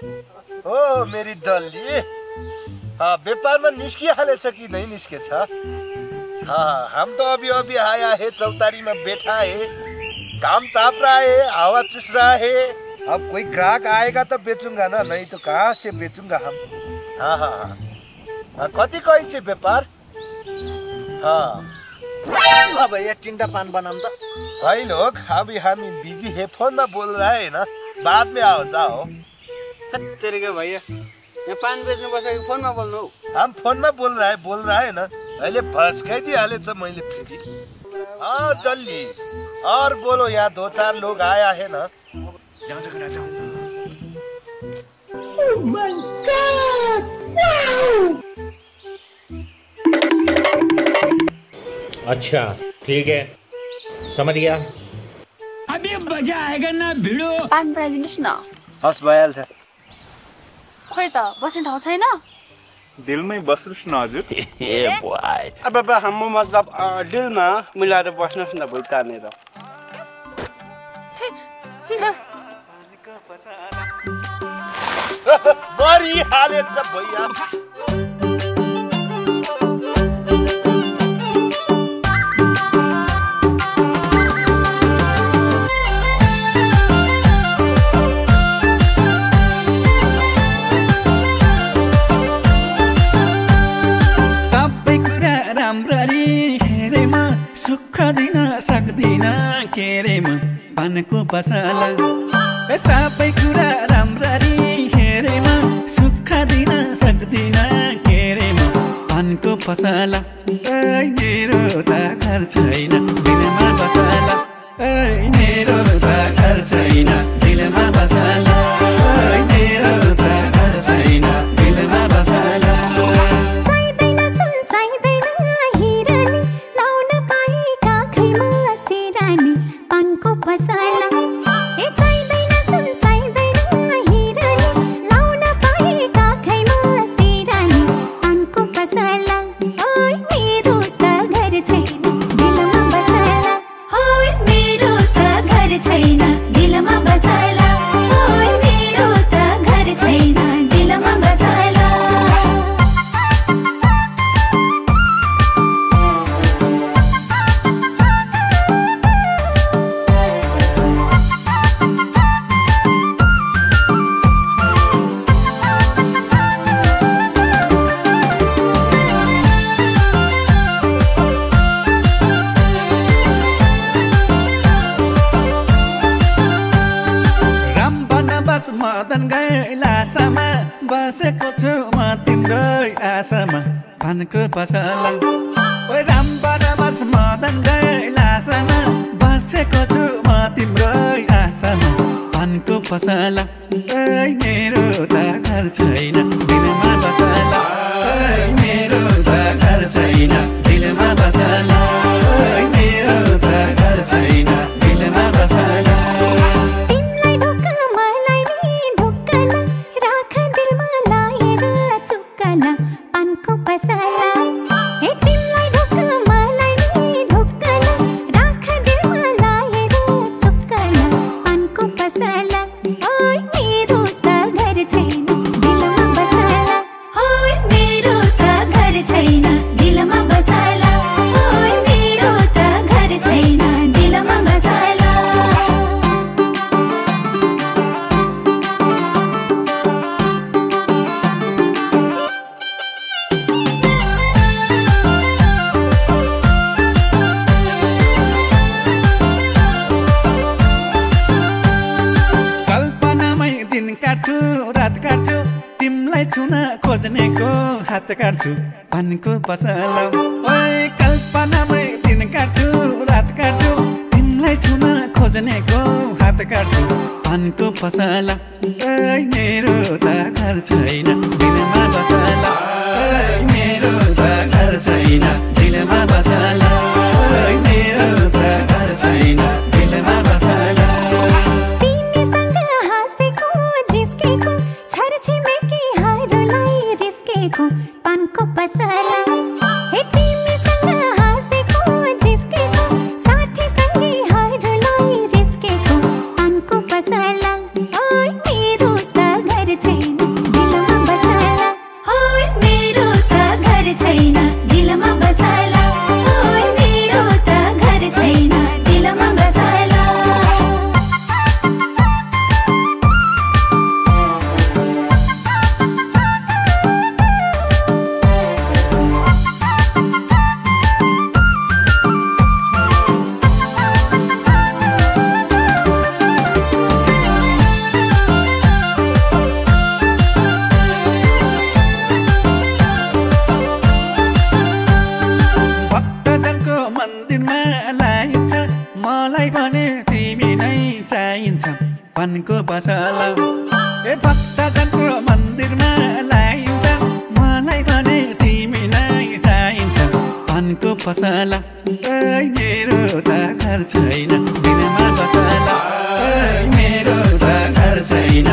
ओ मेरी डल्ली, व्यापारमा निस्किहालेछ कि नहीं निस्केछ? हाँ, हम तो अभी अभी आया है, चौतारी में बैठा है, काम ताप रहा है, हवा चुस रहा है। अब कोई ग्राहक आएगा तो बेचूंगा ना, नहीं तो कहाँ से बेचूंगा हम। हाँ हाँ हाँ, कति कही छे व्यापार? हाँ ल भैया टिंडा पान बनाऊं तो। भाई लोग, अभी हम बिजी है, फोन में बोल रहा है ना, बाद में आओ जाओ। तेरे के भैया यहाँ पान बेच्नु बस कि फोन में बोल्नु? हम फोन में बोल रहा है ना, अहिले भस्काइदिई हालेछ मैले फेरि। हाँ डल्ली, और बोलो, यहाँ 2-4 लोग आया है ना। Oh my God! Wow! अच्छा ठीक है, समझ गया। अभी मजा आएगा ना भिडो। पान बनाइदिनुस् न। हस् भइहाल्छ। खोइ त बस्ने ठाउँ छैन? दिलमै बस्नुस् न हजुर। ए बोय। अब हाम्रो मतलब दिलमा मिलाएर बस्नुस् न भुइँ तानेर। मरिहालेछ भैया। सुख दिन सक्दिन के रे म पानको पसला। सबै कुरा राम्ररी हेरे म सुख दिन सक्दिन के रे म पानको पसला। मेरो त घर छैन दिलमा बसला। मेरो त घर छैन दिलमा बसला। मेरो त घर छैन दिलमा बसला। मदन गैलासमा बसेको छु म तिम्रै आशामा पानको पसला। रामबाट बस मदन गैलासमा बसेको छु म तिम्रै आशामा पानको पसला। मेरो त घर छैन दिलमा बसला। मेरो त घर छैन दिलमा बसला। मेरो त घर छैन दिलमा बसला। रात काट्छु तिमलाई छुन खोज्नेको हात काट्छु पानको पसला। कल्पनामै दिन काट्छु रात काट्छु तिमलाई छुन खोज्नेको हात काट्छु पानको पसला। मेरो त घर छैन दिलमा बसला। मेरो त घर छैन दिलमा बसला। मेरो त घर छैन दिलमा बसला। पानको पसला। हे तिमीसँग हाँसेको जिस्केको साथी सँगै हरूलाई रिस्केको पानको पसला। मेरो त घर छैन दिलमा बसाला होय मेरो त घर छैन दिलमा बसाला होय मेरो त घर छैन दिलमा बसाला भक्तजनको मन्दिरमा लाइन्छ मलाई भने तिमी नै चाहिन्छ पानको पसला ए भक्तजनको मन्दिरमा लाइन्छ मलाई भने तिमी नै चाहिन्छ पानको पसला ओइ मेरो त घर छैन दिलमा बसला ओइ मेरो त घर छैन